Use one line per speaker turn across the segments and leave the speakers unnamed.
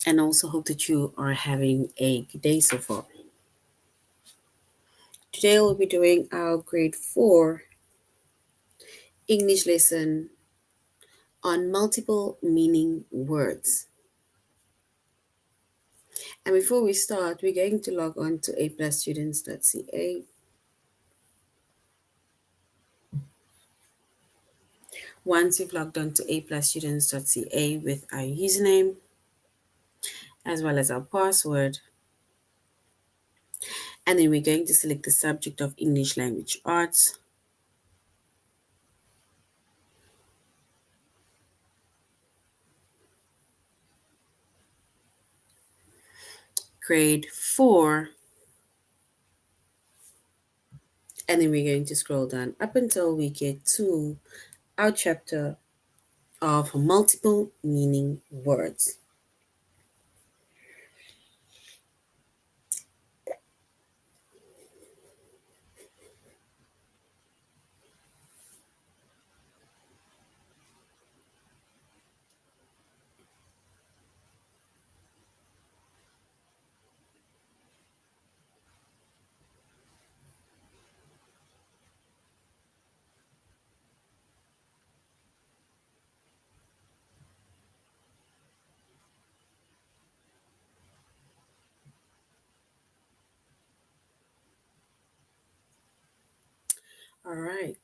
and also hope that you are having a good day so far. Today we'll be doing our grade 4 English lesson on multiple meaning words. And before we start, we're going to log on to aplusstudents.ca. Once you've logged on to aplusstudents.ca with our username as well as our password, and then we're going to select the subject of English language arts. Grade 4, and then we're going to scroll down up until we get to our chapter of multiple meaning words. All right.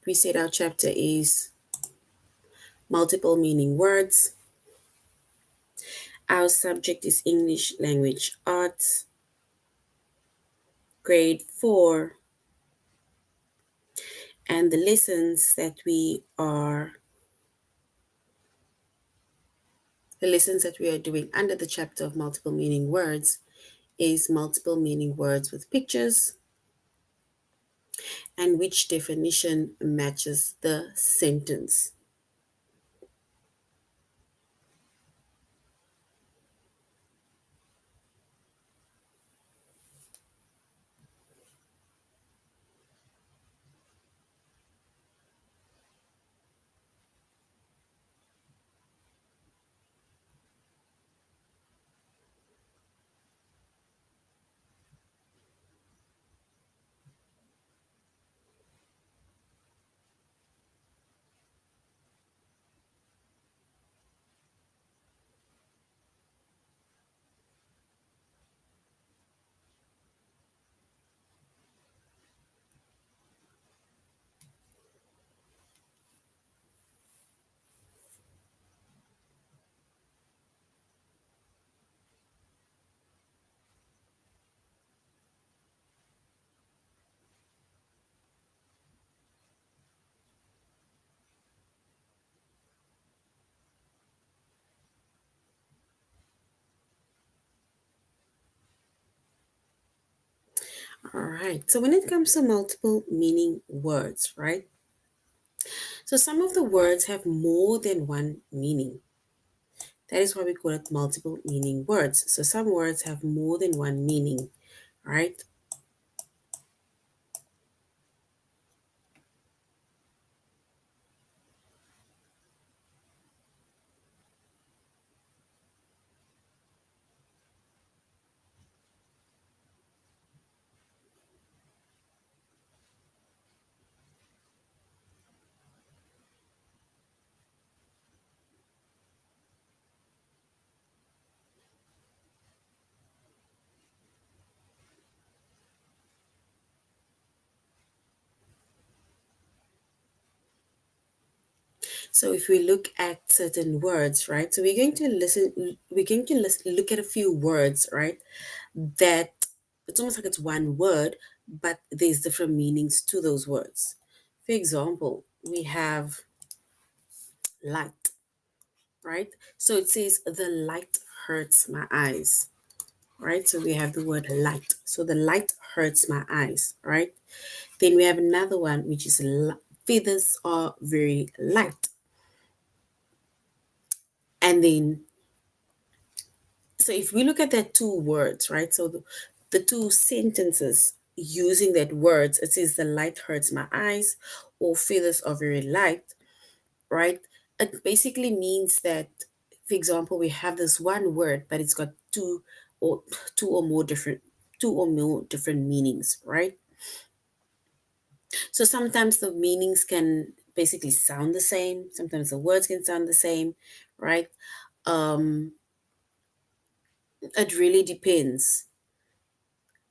We said our chapter is multiple meaning words. Our subject is English language arts, grade 4, and the lessons that we are doing under the chapter of multiple meaning words is multiple meaning words with pictures and which definition matches the sentence. All right. So when it comes to multiple meaning words, right? So some of the words have more than one meaning. That is why we call it multiple meaning words. So some words have more than one meaning, right? So if we look at certain words, right? So look at a few words, right? That it's almost like it's one word, but there's different meanings to those words. For example, we have light, right? So it says the light hurts my eyes, right? So we have the word light. So the light hurts my eyes, right? Then we have another one which is feathers are very light. And then so if we look at that two words, right? So the two sentences using that words, it says the light hurts my eyes or feathers are very light, right? It basically means that, for example, we have this one word, but it's got or two or more different meanings, right? So sometimes the meanings can basically sound the same. Sometimes the words can sound the same, right? Um, it really depends.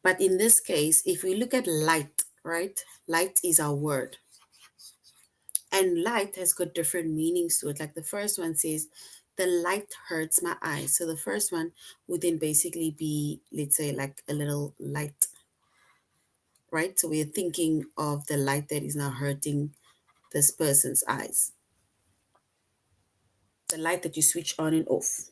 But in this case, if we look at light, right? Light is our word. And light has got different meanings to it. Like the first one says, the light hurts my eyes. So the first one would then basically be, let's say, like a little light, right? So we're thinking of the light that is now hurting this person's eyes, the light that you switch on and off.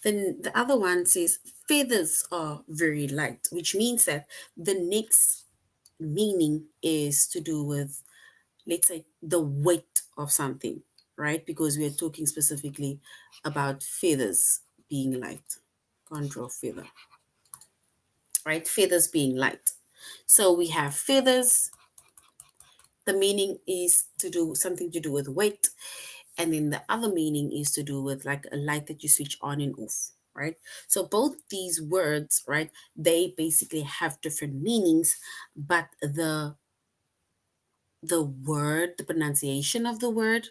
Then the other one says feathers are very light, which means that the next meaning is to do with, let's say, the weight of something, right? Because we are talking specifically about feathers being light. Can't draw feather, right? Feathers being light. So we have feathers. The meaning is to do something to do with weight, and then the other meaning is to do with like a light that you switch on and off, right? So both these words, right, they basically have different meanings, but the word, the pronunciation of the word,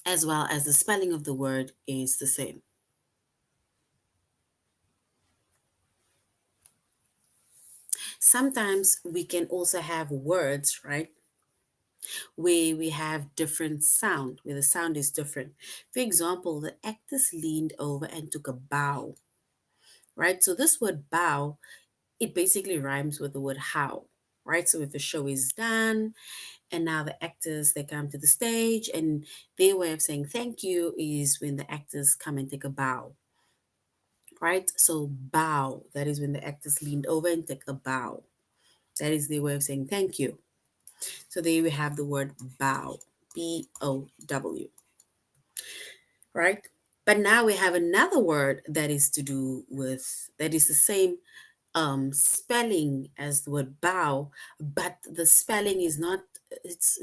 as well as the spelling of the word is the same. Sometimes we can also have words, right, where we have different sound, where the sound is different. For example, the actors leaned over and took a bow, right? So this word bow, it basically rhymes with the word how, right? So if the show is done and now the actors they come to the stage and their way of saying thank you is when the actors come and take a bow, right? So bow, that is when the actors leaned over and take a bow. That is their way of saying thank you. So there we have the word bow, Bow, right? But now we have another word that is to do with, that is the same spelling as the word bow, but the spelling is not, it's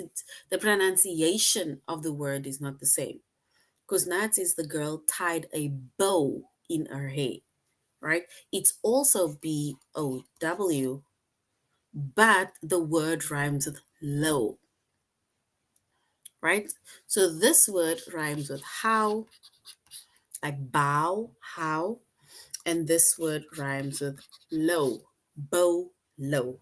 the pronunciation of the word is not the same. Because now it says the girl tied a bow in her hair, right? It's also Bow, but the word rhymes with low, right? So this word rhymes with how, like bow, how, and this word rhymes with low, bow, low.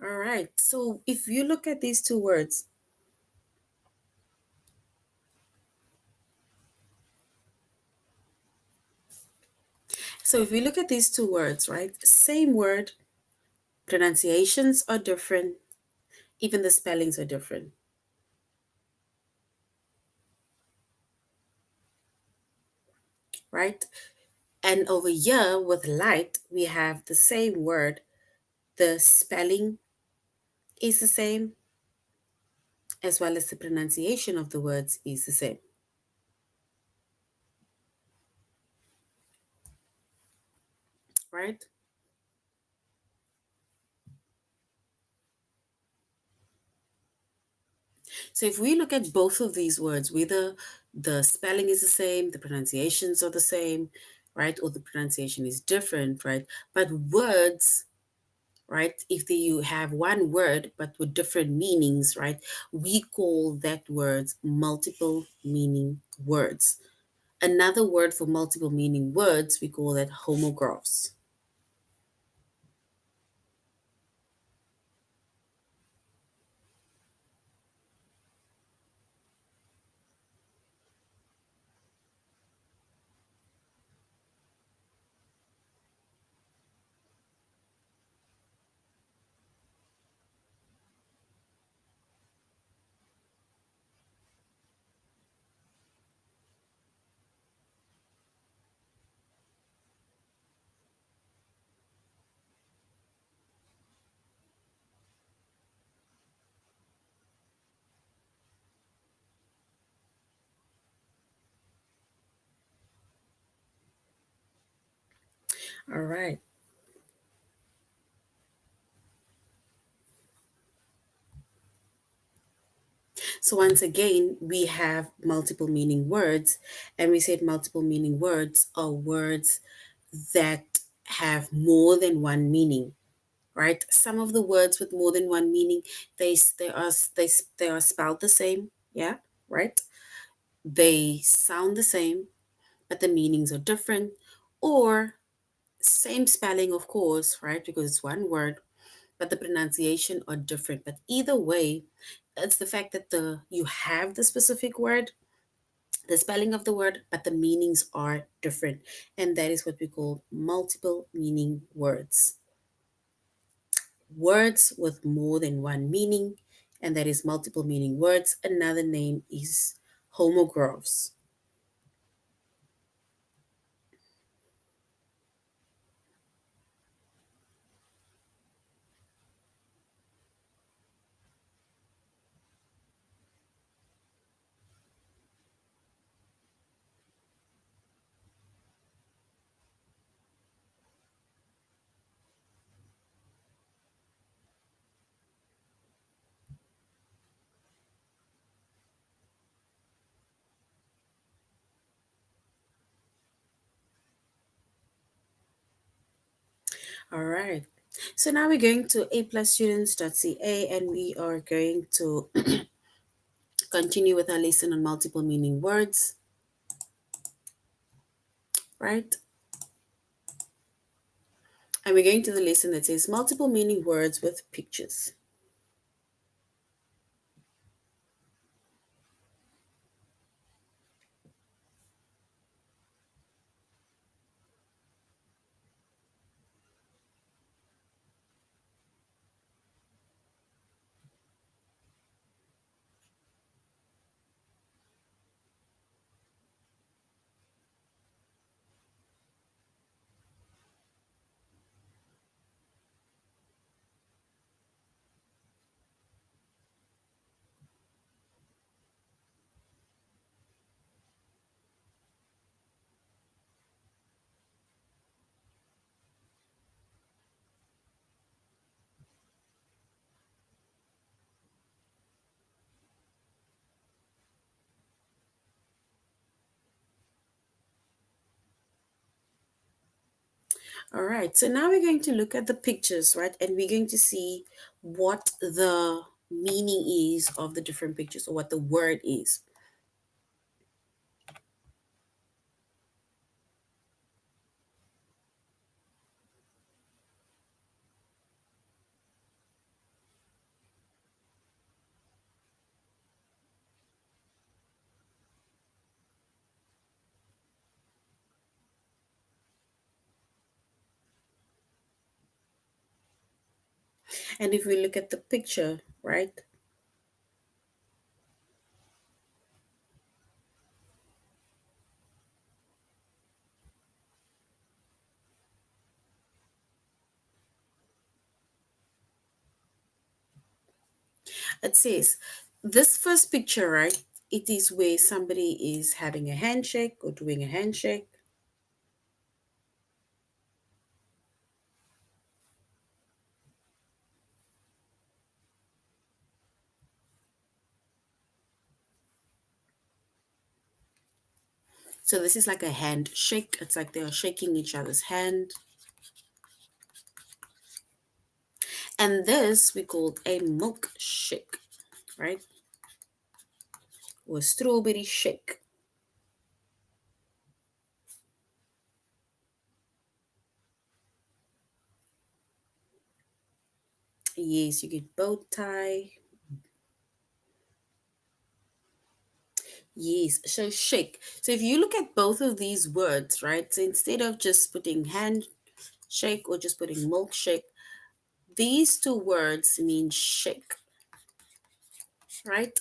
All right. So if you look at these two words, so if we look at these two words, right, same word, pronunciations are different, even the spellings are different. right? And over here with light, we have the same word. The spelling is the same, as well as the pronunciation of the words is the same, right? So if we look at both of these words, whether the spelling is the same, the pronunciations are the same, right? Or the pronunciation is different, right? But words, right? If you have one word but with different meanings, right? We call that words multiple meaning words. Another word for multiple meaning words, we call that homographs. All right. So once again, we have multiple meaning words, and we said multiple meaning words are words that have more than one meaning, right? Some of the words with more than one meaning, they are spelled the same, yeah, right? They sound the same, but the meanings are different, or same spelling, of course, right? Because it's one word, but the pronunciation are different. But either way, it's the fact that the you have the specific word, the spelling of the word, but the meanings are different. And that is what we call multiple meaning words. Words with more than one meaning, and that is multiple meaning words. Another name is homographs. All right. So now we're going to aplusstudents.ca and we are going to continue with our lesson on multiple meaning words, right? And we're going to the lesson that says multiple meaning words with pictures. All right, so now we're going to look at the pictures, right? And we're going to see what the meaning is of the different pictures or what the word is. And if we look at the picture, right? It says, this first picture, right? It is where somebody is having a handshake or doing a handshake. So this is like a handshake. It's like they are shaking each other's hand. And this we called a milkshake, right? Or strawberry shake. Yes, you get bow tie. Yes, so shake. So if you look at both of these words, right? So instead of just putting handshake or just putting milkshake, these two words mean shake, right?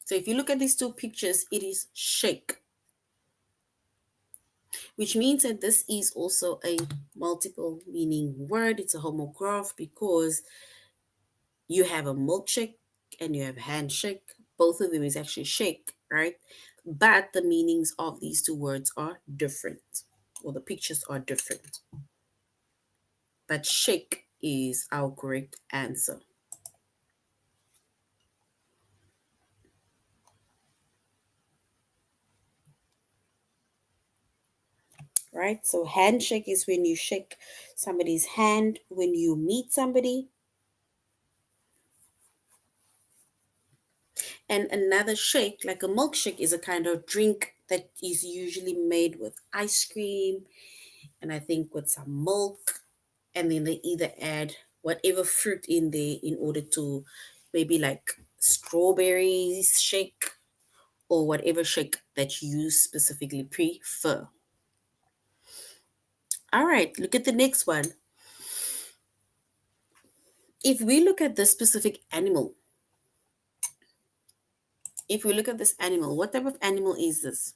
So if you look at these two pictures, it is shake, which means that this is also a multiple meaning word. It's a homograph because you have a milkshake and you have handshake. Both of them is actually shake, right? But the meanings of these two words are different, or the pictures are different. But shake is our correct answer, right? So handshake is when you shake somebody's hand when you meet somebody. And another shake, like a milkshake, is a kind of drink that is usually made with ice cream and I think with some milk. And then they either add whatever fruit in there in order to maybe like strawberries shake or whatever shake that you specifically prefer. All right, look at the next one. If we look at this specific animal, if we look at this animal, what type of animal is this?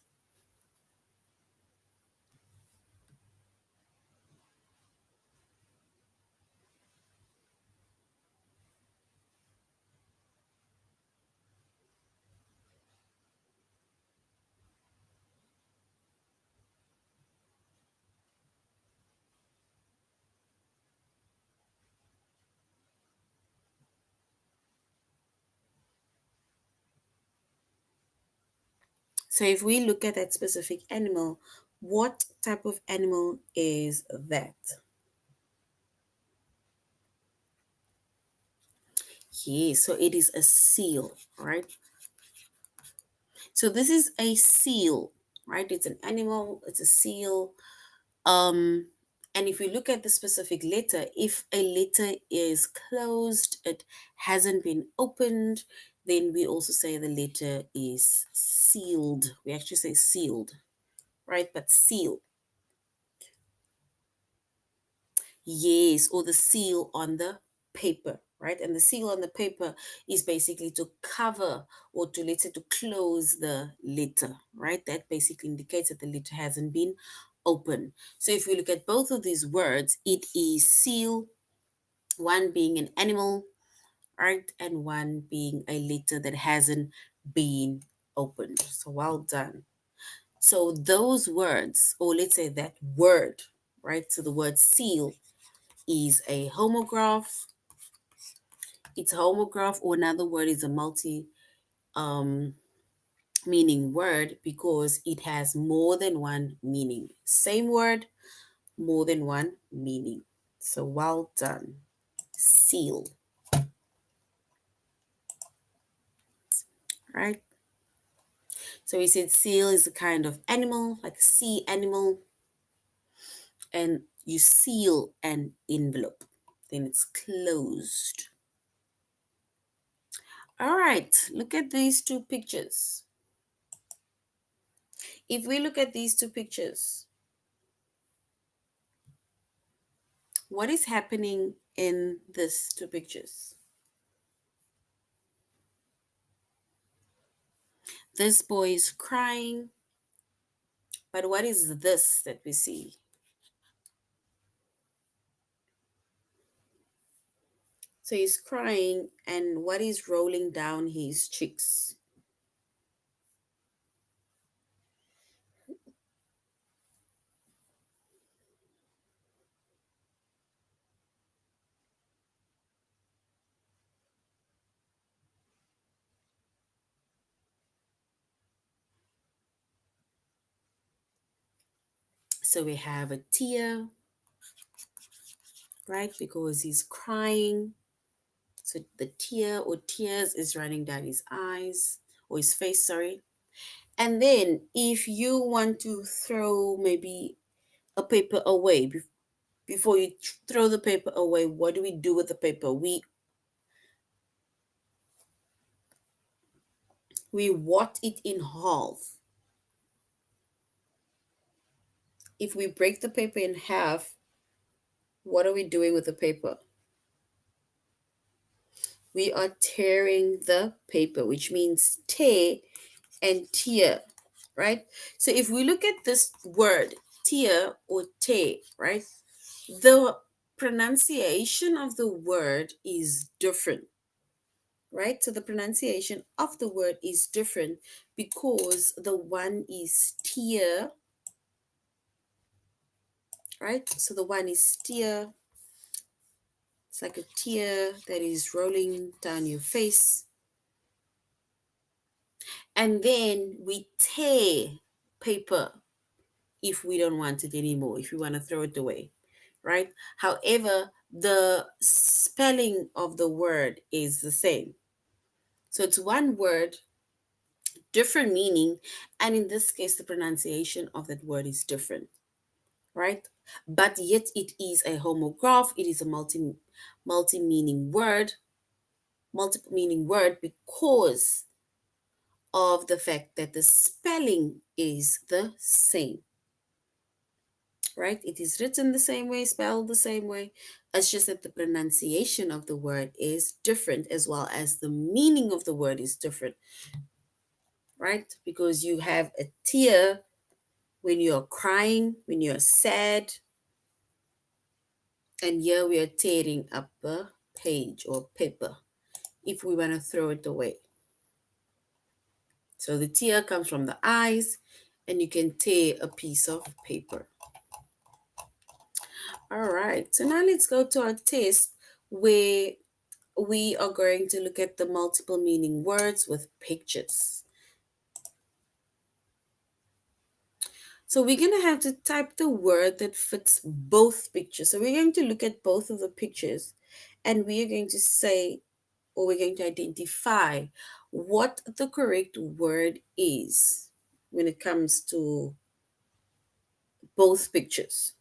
So if we look at that specific animal, what type of animal is that? Yeah, so it is a seal, right? So this is a seal, right? It's an animal, it's a seal. Um, and if we look at the specific letter, if a letter is closed, it hasn't been opened, then we also say the letter is sealed. We actually say sealed, right? But seal. Yes, or the seal on the paper, right? And the seal on the paper is basically to cover or to, let's say, to close the letter, right? That basically indicates that the letter hasn't been open. So if we look at both of these words, it is seal, one being an animal, right? And one being a letter that hasn't been opened. So well done. So those words, or let's say that word, right? So the word seal is a homograph. It's a homograph, or another word is a multi um, meaning word because it has more than one meaning. Same word, more than one meaning. So well done. Seal, right? So we said seal is a kind of animal, like a sea animal, and you seal an envelope, then it's closed. All right, look at these two pictures. If we look at these two pictures, what is happening in these two pictures? This boy is crying, but what is this that we see? So he's crying, and what is rolling down his cheeks? So we have a tear, right? Because he's crying. So the tear or tears is running down his eyes or his face, sorry. And then if you want to throw maybe a paper away, before you throw the paper away, what do we do with the paper? We wat it in half. If we break the paper in half, what are we doing with the paper? We are tearing the paper, which means tear and tear, right? So if we look at this word, tear or tear, right? The pronunciation of the word is different, right? So the pronunciation of the word is different because the one is tear, right? So the one is tear. It's like a tear that is rolling down your face. And then we tear paper if we don't want it anymore, if we want to throw it away, right? However, the spelling of the word is the same. So it's one word, different meaning, and in this case, the pronunciation of that word is different, right? But yet it is a homograph, it is a multi-meaning word, multiple meaning word because of the fact that the spelling is the same, right? It is written the same way, spelled the same way. It's just that the pronunciation of the word is different as well as the meaning of the word is different, right? Because you have a tear when you're crying, when you're sad, and here we are tearing up a page or paper if we want to throw it away. So the tear comes from the eyes, and you can tear a piece of paper. All right, so now let's go to our test where we are going to look at the multiple meaning words with pictures. So we're going to have to type the word that fits both pictures. So we're going to look at both of the pictures and we are going to say, or we're going to identify what the correct word is when it comes to both pictures.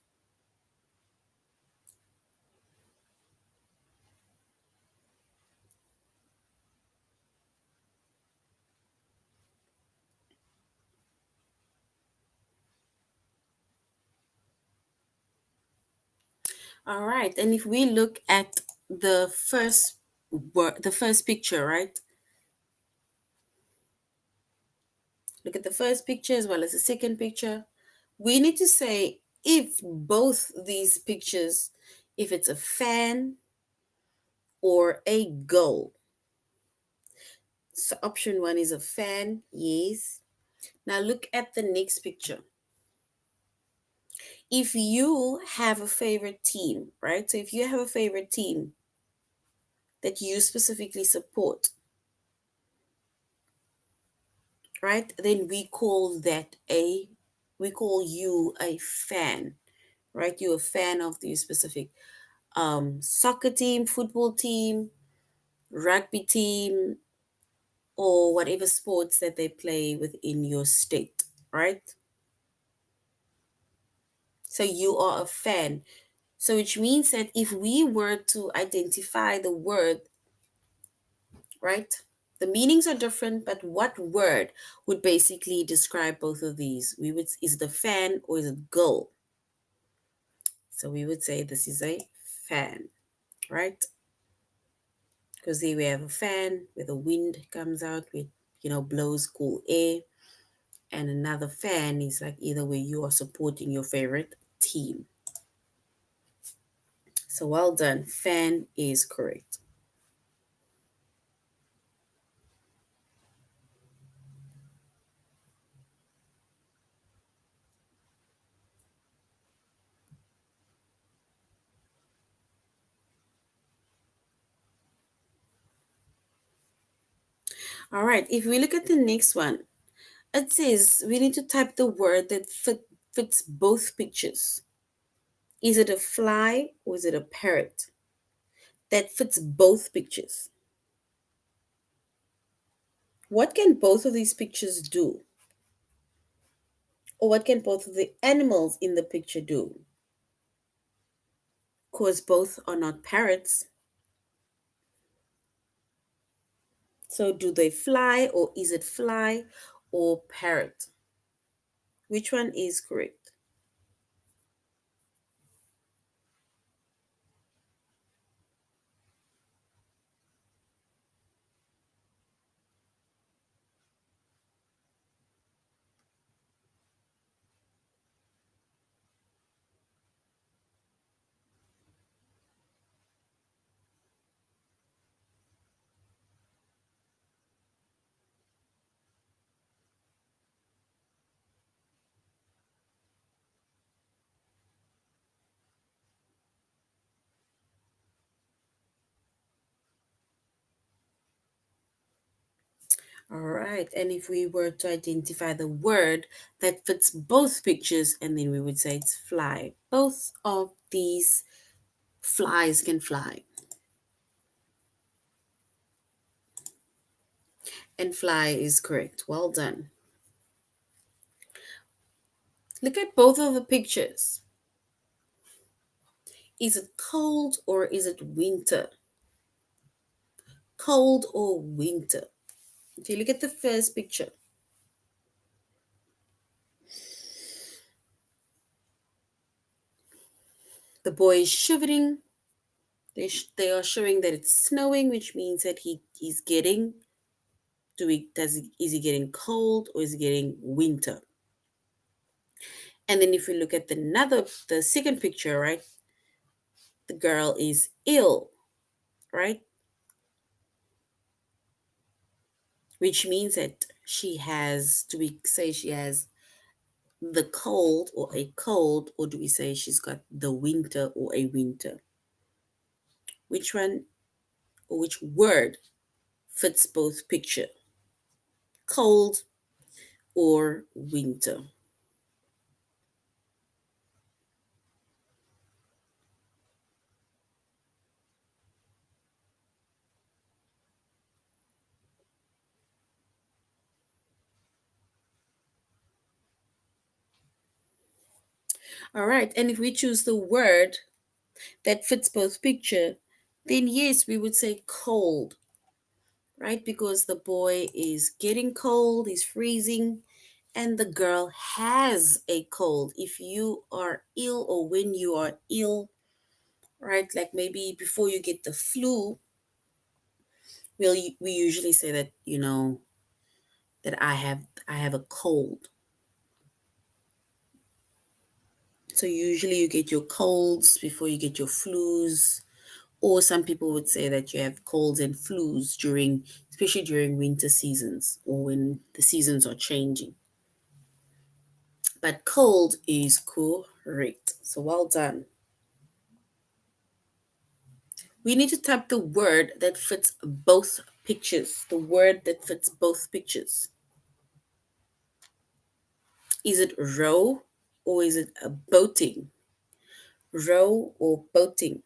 All right. And if we look at the first word, the first picture, right? Look at the first picture as well as the second picture. We need to say if both these pictures, if it's a fan or a goal. So option one is a fan, yes. Now look at the next picture. If you have a favorite team, right? So if you have a favorite team that you specifically support, right? Then we call you a fan, right? You're a fan of the specific soccer team, football team, rugby team, or whatever sports that they play within your state, right? So you are a fan. So which means that if we were to identify the word, right? The meanings are different, but what word would basically describe both of these? We would is it a fan or is it goal? So we would say this is a fan, right? Because there we have a fan where the wind comes out with, blows cool air. And another fan is like either where you are supporting your favorite team. So well done. Fan is correct. All right, if we look at the next one, it says we need to type the word that fits both pictures. Is it a fly or is it a parrot? That fits both pictures. What can both of these pictures do? Or what can both of the animals in the picture do? Because both are not parrots. So do they fly or is it fly or parrot? Which one is correct? All right. And if we were to identify the word that fits both pictures, and then we would say it's fly. Both of these flies can fly. And fly is correct. Well done. Look at both of the pictures. Is it cold or is it winter? Cold or winter? If you look at the first picture, the boy is shivering. They are showing that it's snowing, which means that he's getting. Is he getting cold or is he getting winter? And then if we look at the second picture, right, the girl is ill, right, which means that she has. Do we say she has the cold or a cold, or do we say she's got the winter or a winter? Which one or which word fits both picture? Cold or winter? All right, and if we choose the word that fits both picture, then yes, we would say cold, right? Because the boy is getting cold, he's freezing, and the girl has a cold. If you are ill or when you are ill, right? Like maybe before you get the flu, we usually say that, that I have a cold. So usually you get your colds before you get your flus, or some people would say that you have colds and flus during, especially during winter seasons or when the seasons are changing. But cold is correct. So well done. We need to type the word that fits both pictures. The word that fits both pictures. Is it row or is it a boating? Row or boating?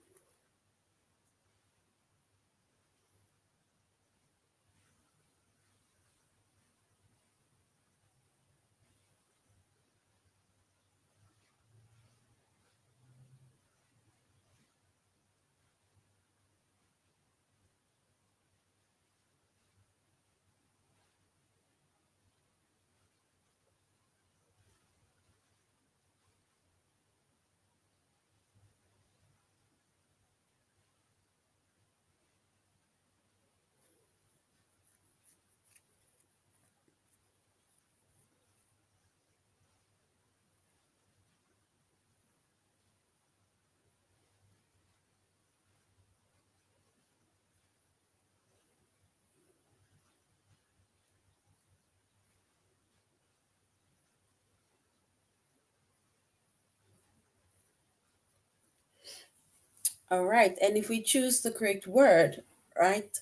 All right. And if we choose the correct word, right,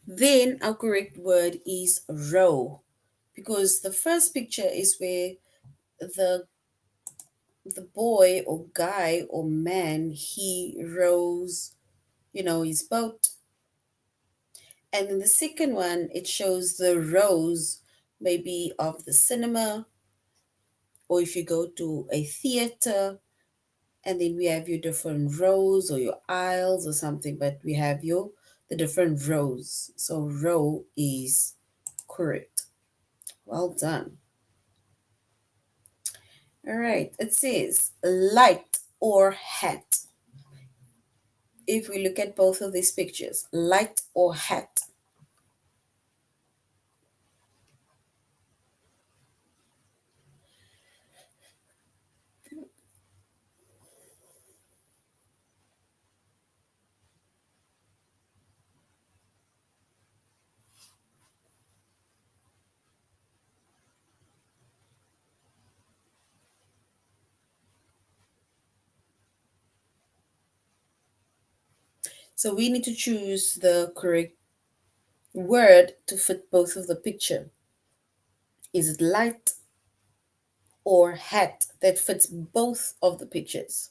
Then our correct word is row, because the first picture is where the the boy or guy or man, he rows, his boat. And in the second one, it shows the rows, maybe of the cinema, or if you go to a theater, and then we have your different rows or your aisles or something, but we have the different rows. So row is correct. Well done. All right, it says light or hat. If we look at both of these pictures, light or hat. So we need to choose the correct word to fit both of the picture. Is it light or hat that fits both of the pictures?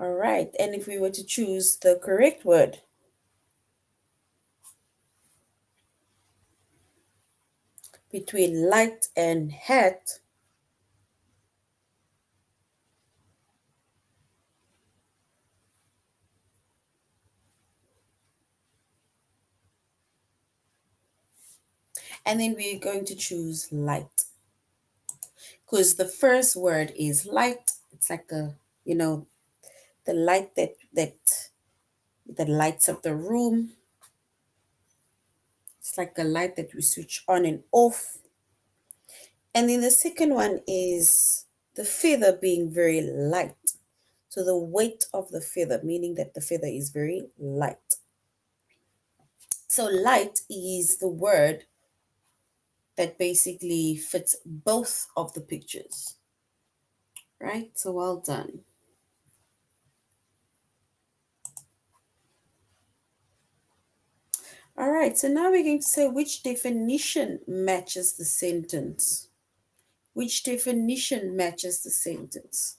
All right, and if we were to choose the correct word between light and hat, and then we're going to choose light, because the first word is light. It's like the light that lights up the room. It's like a light that we switch on and off. And then the second one is the feather being very light. So the weight of the feather, meaning that the feather is very light. So light is the word that basically fits both of the pictures, right? So well done. All right, so now we're going to say which definition matches the sentence. Which definition matches the sentence?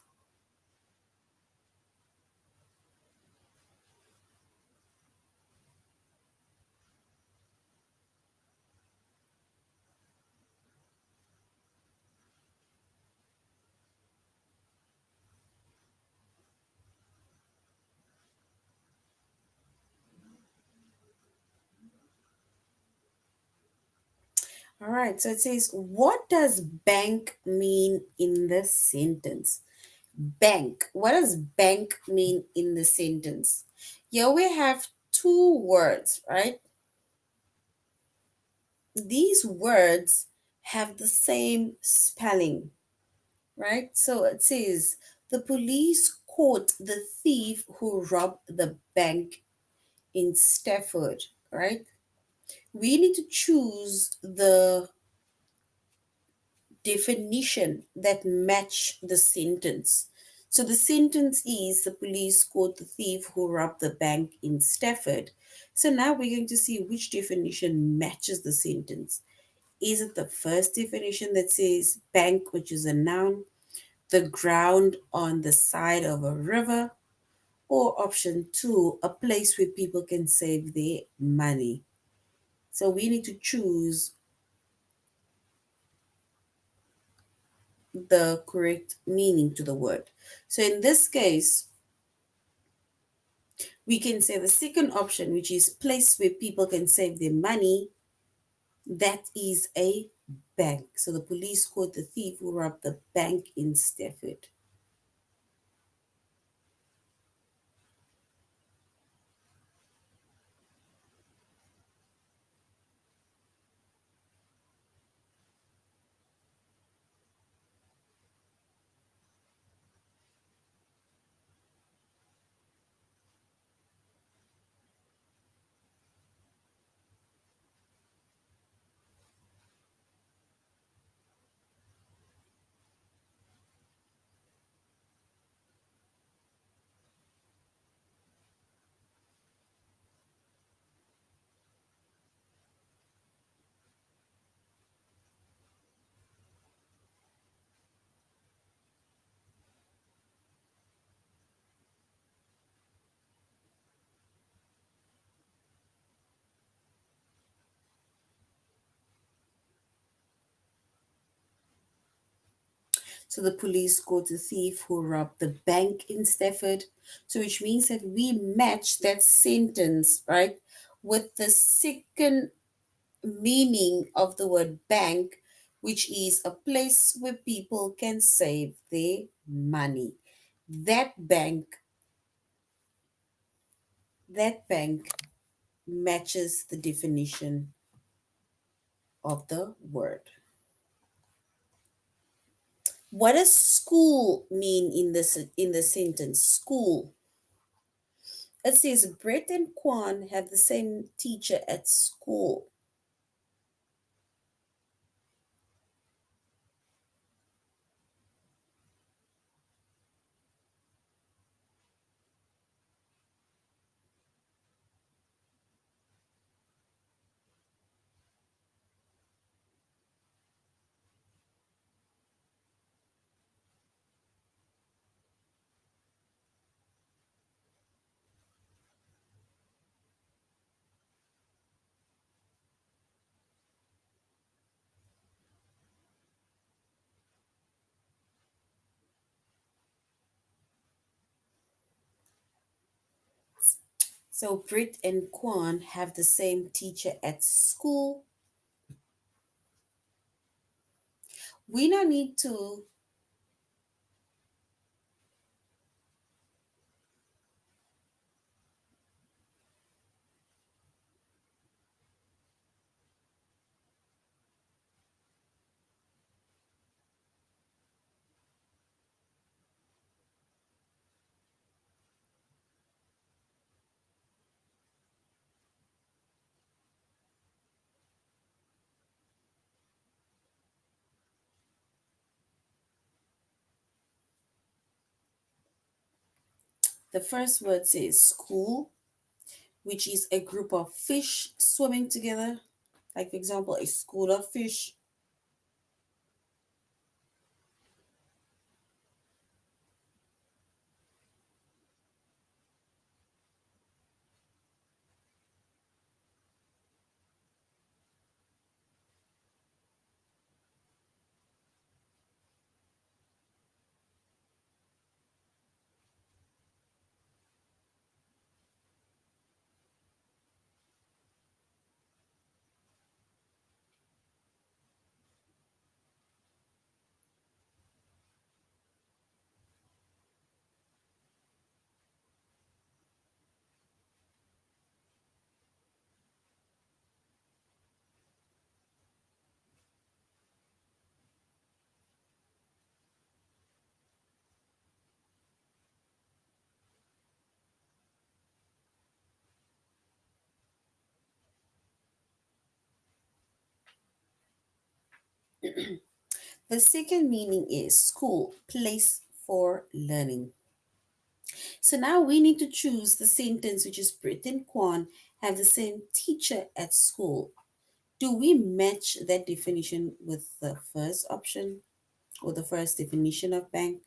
All right, so it says, what does bank mean in the sentence? Bank. What does bank mean in the sentence? Here we have two words, right? These words have the same spelling, right? So it says, the police caught the thief who robbed the bank in Stafford, right? We need to choose the definition that match the sentence. So the sentence is the police caught the thief who robbed the bank in Stafford. So now we're going to see which definition matches the sentence. Is it the first definition that says bank, which is a noun, the ground on the side of a river, or option two, a place where people can save their money? So we need to choose the correct meaning to the word. So in this case, we can say the second option, which is place where people can save their money, that is a bank. So the police caught the thief who robbed the bank in Stafford. So the police caught a thief who robbed the bank in Stafford. So which means that we match that sentence, right, with the second meaning of the word bank, which is a place where people can save their money. That bank, that bank matches the definition of the word. What does school mean in the sentence? School. It says Brett and Quan have the same teacher at school. So Britt and Quan have the same teacher at school. We now need to the first word says school, which is a group of fish swimming together. Like for example, a school of fish. The second meaning is school, place for learning. So now we need to choose the sentence which is Brit and Quan have the same teacher at school. Do we match that definition with the first option or the first definition of bank?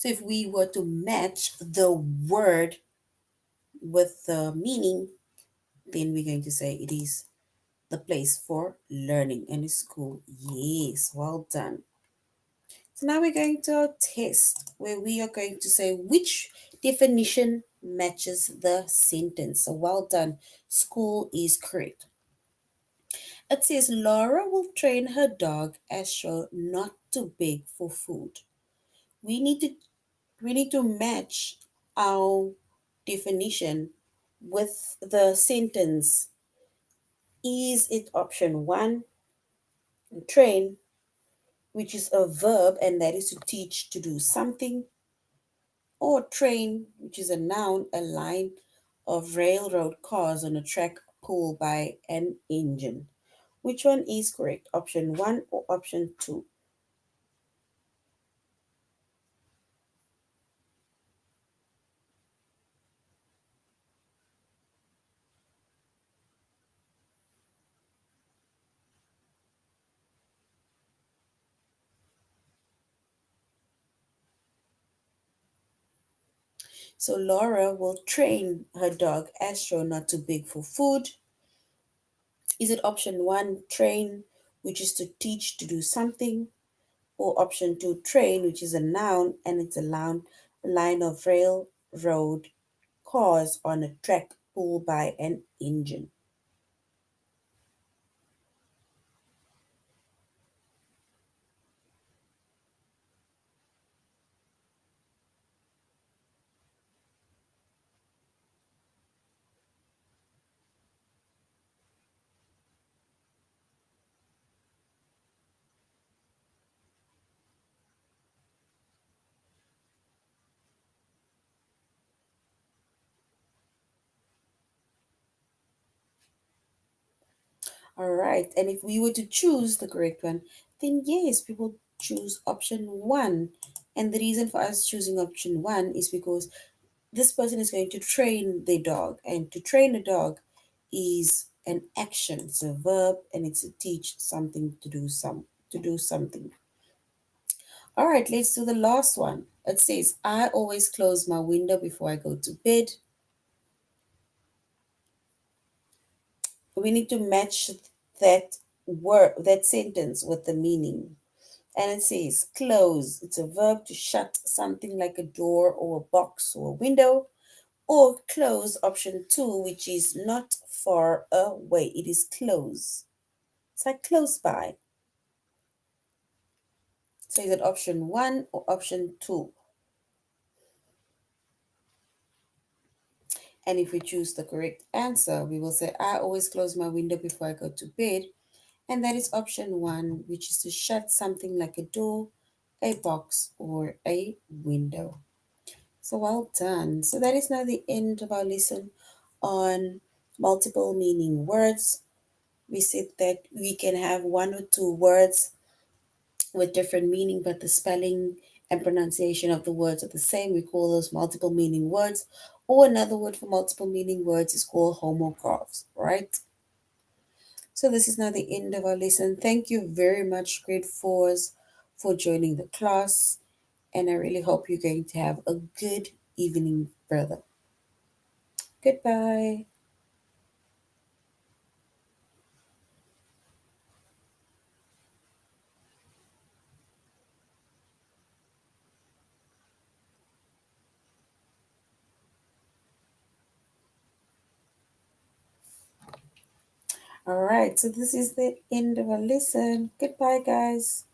So if we were to match the word with the meaning, then we're going to say it is the place for learning and school. Yes, well done. So now we're going to our test where we are going to say which definition matches the sentence. So well done. School is correct. It says Laura will train her dog Astro not to beg for food. We need to we need to match our definition with the sentence. Is it option one, train, which is a verb and that is to teach to do something, or train, which is a noun, a line of railroad cars on a track pulled by an engine? Which one is correct? Option one or option two? So Laura will train her dog Astro not to beg for food. Is it option one, train, which is to teach to do something, or option two, train, which is a noun and it's a line of railroad cars on a track pulled by an engine? All right, and if we were to choose the correct one, then yes, we will choose option one. And the reason for us choosing option one is because this person is going to train the dog, and to train a dog is an action. It's a verb, and it's to teach something to do something. All right, let's do the last one. It says, I always close my window before I go to bed. We need to match that that sentence with the meaning. And it says close. It's a verb to shut something like a door or a box or a window. Or close, option two, which is not far away. It is close. It's like close by. So is it option one or option two? And if we choose the correct answer, we will say, I always close my window before I go to bed. And that is option one, which is to shut something like a door, a box, or a window. So well done. So that is now the end of our lesson on multiple meaning words. We said that we can have one or two words with different meaning, but the spelling and pronunciation of the words are the same. We call those multiple meaning words. Or another word for multiple meaning words is called homographs, right? So this is now the end of our lesson. Thank you very much, grade fours, for joining the class. And I really hope you're going to have a good evening, brother. Goodbye. All right, so this is the end of our lesson. Goodbye, guys.